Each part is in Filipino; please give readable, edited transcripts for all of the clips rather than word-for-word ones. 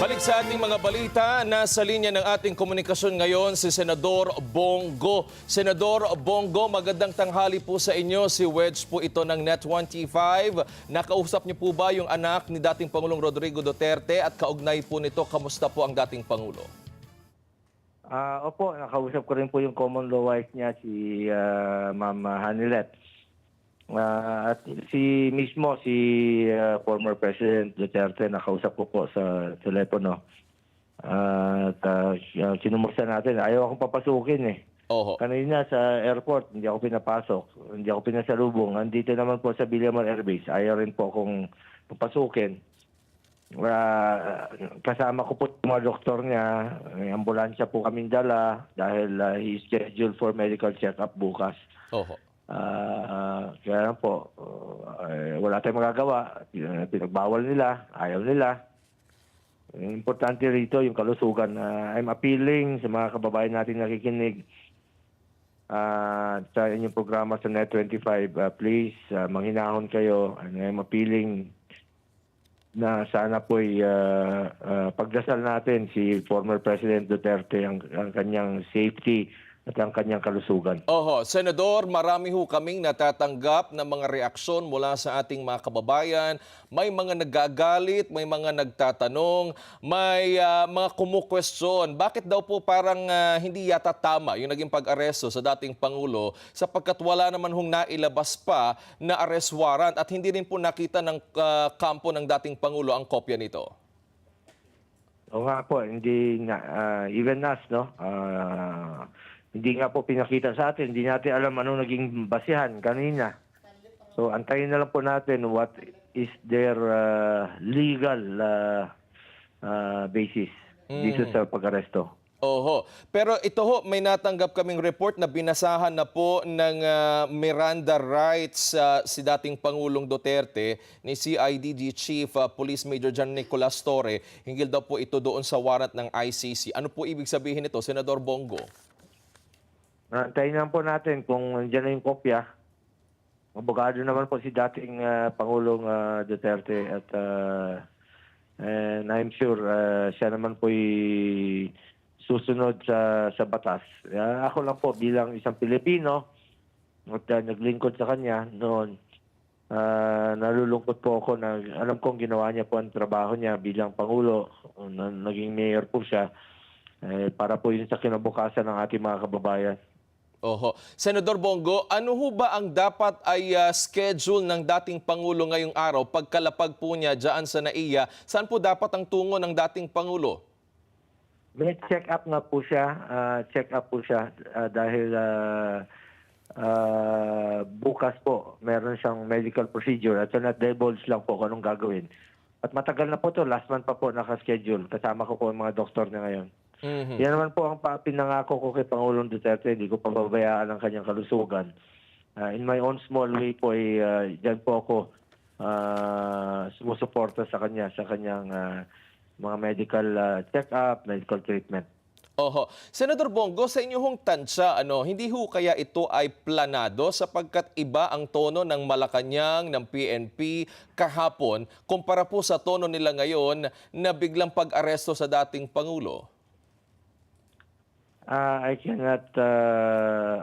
Balik sa ating mga balita, nasa linya ng ating komunikasyon ngayon si Senador Bongo. Senador Bongo, magandang tanghali po sa inyo. Si Wedge po ito ng Net1 T5. Nakausap niyo po ba yung anak ni dating Pangulong Rodrigo Duterte at kaugnay po nito, kamusta po ang dating Pangulo? Opo, nakausap ko rin po yung common law wife niya, si Ma'am Hanilet. At si former President Duterte, nakausap ko po sa telepono. Sinumusta natin. Ayaw akong papasukin eh. Oho. Kanina sa airport, hindi ako pinapasok. Hindi ako pinasalubong. Andito naman po sa Villamor Air Base. Ayaw rin po akong papasukin. Kasama ko po yung mga doktor niya. May ambulansya po kaming dala dahil he is scheduled for medical check-up bukas. Oho. Kaya po, wala tayong magagawa. Pinagbawal nila, ayaw nila. Importante rito yung kalusugan. I'm appealing sa mga kababayan natin nakikinig sa inyong programa sa Net25. Please, manghinahon kayo. And I'm appealing na sana po'y pagdasal natin si former President Duterte ang kanyang safety at ang kanyang kalusugan. Oho, Senador, marami ho kaming natatanggap na mga reaksyon mula sa ating mga kababayan. May mga nagagalit, may mga nagtatanong, may mga kumukwestiyon. Bakit daw po parang hindi yata tama yung naging pag-aresto sa dating Pangulo sapagkat wala naman hong nailabas pa na arrest warrant at hindi rin po nakita ng kampo ng dating Pangulo ang kopya nito? O nga po, hindi nga, even us, no? Hindi nga po pinakita sa atin. Hindi natin alam anong naging basihan kanina. So, antayin na lang po natin what is their legal basis dito sa pag-aresto. Oho. Pero ito ho, may natanggap kaming report na binasahan na po ng Miranda rights si dating Pangulong Duterte ni CIDG Chief Police Major John Nicolas Torre. Hinggil daw po ito doon sa warrant ng ICC. Ano po ibig sabihin nito, Senador Bongo? Antayin lang po natin kung nandiyan na yung kopya. Abogado naman po si dating Pangulong Duterte at and I'm sure siya naman po susunod sa batas. Ako lang po bilang isang Pilipino at naglingkod sa kanya noon, nalulungkot po ako na alam kong ginawa niya po ang trabaho niya bilang Pangulo, naging mayor po siya, para po yun sa kinabukasan ng ating mga kababayan. Oho. Senador Bongo, ano ho ba ang dapat ay schedule ng dating Pangulo ngayong araw pagkalapag po niya dyan sa NAIA? Saan po dapat ang tungo ng dating Pangulo? May check up nga po siya. Dahil bukas po meron siyang medical procedure at na-divulge lang po kung anong gagawin. At matagal na po to, last month pa po nakaschedule. Kasama ko po ang mga doktor niya ngayon. Yan naman po ang pinangako ko kay Pangulong Duterte. Hindi ko pababayaan ang kanyang kalusugan. In my own small way po, dyan po ako sumusuporta sa kanyang mga medical check-up, medical treatment. Oho. Senador Bongo, sa inyong tansya, hindi ho kaya ito ay planado sapagkat iba ang tono ng Malacanang, ng PNP kahapon kumpara po sa tono nila ngayon na biglang pag-aresto sa dating Pangulo? I cannot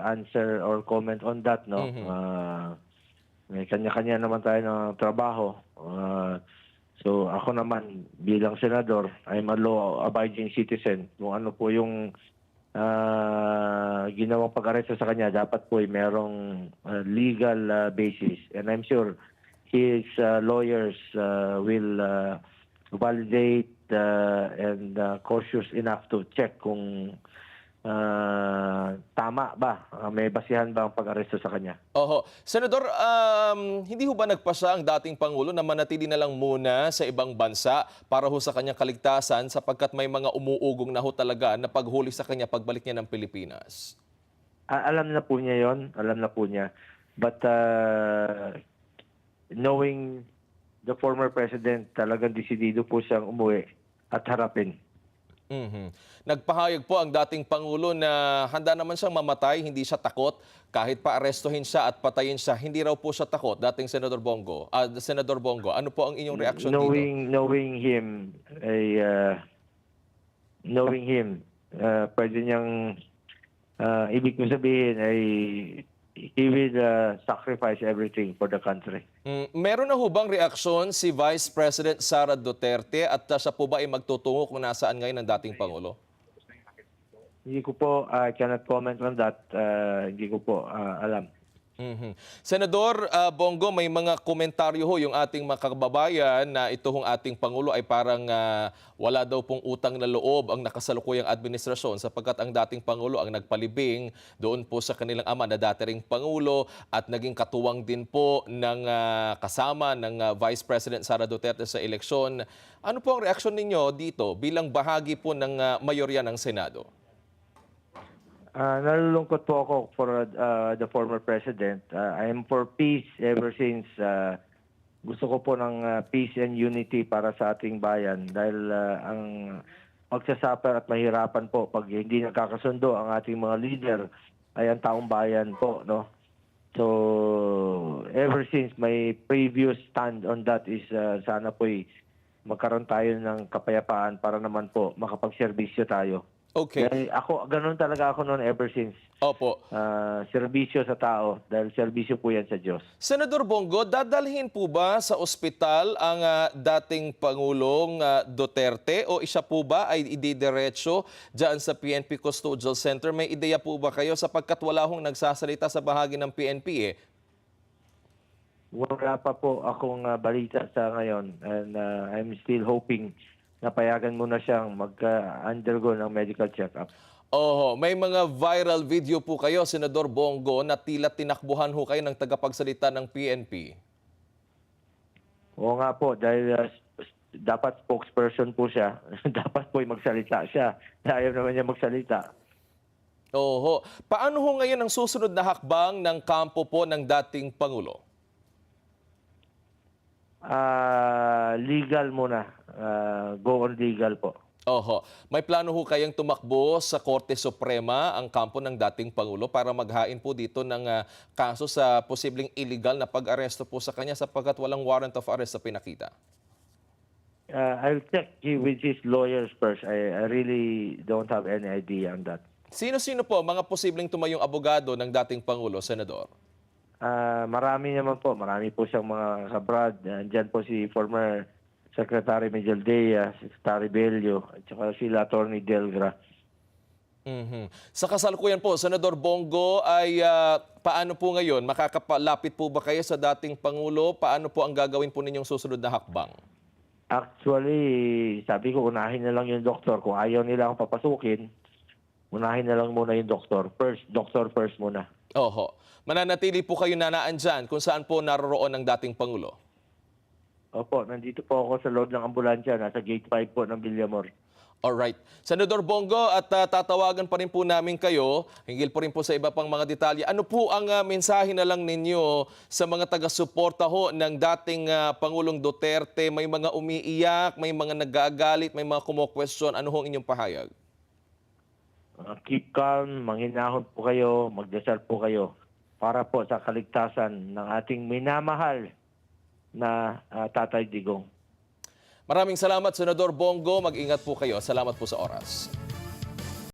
answer or comment on that, no? May kanya-kanya naman tayo ng trabaho. So ako naman bilang senador, I'm a law-abiding citizen. Kung ano po yung ginawang pag-aresto sa kanya, dapat po ay merong legal basis. And I'm sure his lawyers will validate and cautious enough to check kung tama ba, may basihan ba ang pag-aresto sa kanya. Oho. Senador, hindi ho ba nagpasya ang dating Pangulo na manatili na lang muna sa ibang bansa para ho sa kanyang kaligtasan sapagkat may mga umuugong na ho talaga na paghuli sa kanya pagbalik niya ng Pilipinas? Alam na po niya yon, alam na po niya. But knowing the former president, talagang desidido po siyang umuwi at harapin Mhm. Nagpahayag po ang dating Pangulo na handa naman siyang mamatay, hindi siya takot. Kahit pa arestuhin siya at patayin siya, hindi raw po siya takot. Dating Senador Bongo, ano po ang inyong reaksyon dito? Ay knowing him, pwede niyang ibig ko sabihin ay he will sacrifice everything for the country. Meron na ho bang reaksyon si Vice President Sara Duterte at siya po ba ay magtutungo kung nasaan ngayon ang dating Pangulo? Hindi ko po, I cannot comment on that. Hindi ko po alam. Mhm. Senador Bongo, may mga komentaryo ho yung ating mga kababayan na ito hong ating Pangulo ay parang wala daw pong utang na loob ang nakasalukuyang administrasyon sapagkat ang dating Pangulo ang nagpalibing doon po sa kanilang ama na dati ring Pangulo at naging katuwang din po ng kasama ng Vice President Sara Duterte sa eleksyon. Ano po ang reaksyon ninyo dito bilang bahagi po ng mayorya ng Senado? Nalulungkot po ako for the former president. I am for peace ever since gusto ko po ng peace and unity para sa ating bayan dahil ang pagsasuffer at mahirapan po pag hindi nagkakasundo ang ating mga leader ay ang taong bayan po, no? So ever since my previous stand on that is sana po'y magkaroon tayo ng kapayapaan para naman po makapagserbisyo tayo. Okay. Dahil ganun talaga ako noon ever since. Opo. Serbisyo sa tao dahil serbisyo po yan sa Diyos. Senador Bongo, dadalhin po ba sa ospital ang dating Pangulong Duterte o isa po ba ay ididiretso dyan sa PNP Custodial Center? May ideya po ba kayo sapagkat wala hong nagsasalita sa bahagi ng PNP eh? Wala pa po akong balita sa ngayon and I'm still hoping na payagan muna siyang mag-undergo ng medical check-up. Oho, may mga viral video po kayo, Senador Bongo, na tila tinakbuhan ho kayo ng tagapagsalita ng PNP. Oo nga po, dahil dapat spokesperson po siya. Dapat po magsalita siya. Ayaw naman niya magsalita. Oho. Paano ho ngayon ang susunod na hakbang ng kampo po ng dating Pangulo? Legal muna. Go on legal po. Oho. May plano ho kayang tumakbo sa Korte Suprema ang kampo ng dating Pangulo para maghain po dito ng kaso sa posibleng illegal na pag-aresto po sa kanya sapagkat walang warrant of arrest sa pinakita? I'll check with his lawyers first. I really don't have any idea on that. Sino-sino po mga posibleng tumayong abogado ng dating Pangulo, Senador? Marami naman po. Marami po siyang mga kabrad. Diyan po si former Secretary Mejaldea, Secretary Bello, at saka sila Attorney Delgra. Mhm. Sa kasalukuyan po, Senador Bongo, ay paano po ngayon? Makakapalapit po ba kayo sa dating Pangulo? Paano po ang gagawin po ninyong susunod na hakbang? Actually, sabi ko, unahin na lang yung doktor. Kung ayaw nila akong papasukin, unahin na lang muna yung doktor. Doctor first muna. Oho. Mananatili po kayo nanaan dyan kung saan po naroroon ang dating Pangulo? Opo, nandito po ako sa loob ng ambulansya. Nasa gate 5 po ng Villamor. Alright. Senador Bongo, at tatawagan pa rin po namin kayo, hinggil po rin po sa iba pang mga detalye. Ano po ang mensahe na lang ninyo sa mga taga-suporta ho ng dating Pangulong Duterte? May mga umiiyak, may mga nagagalit, may mga kumo-question. Ano ho ang inyong pahayag? Keep calm, manghinahon po kayo, magdasal po kayo para po sa kaligtasan ng ating minamahal na Tatay Digong. Maraming salamat, Senador Bongo. Mag-ingat po kayo. Salamat po sa oras.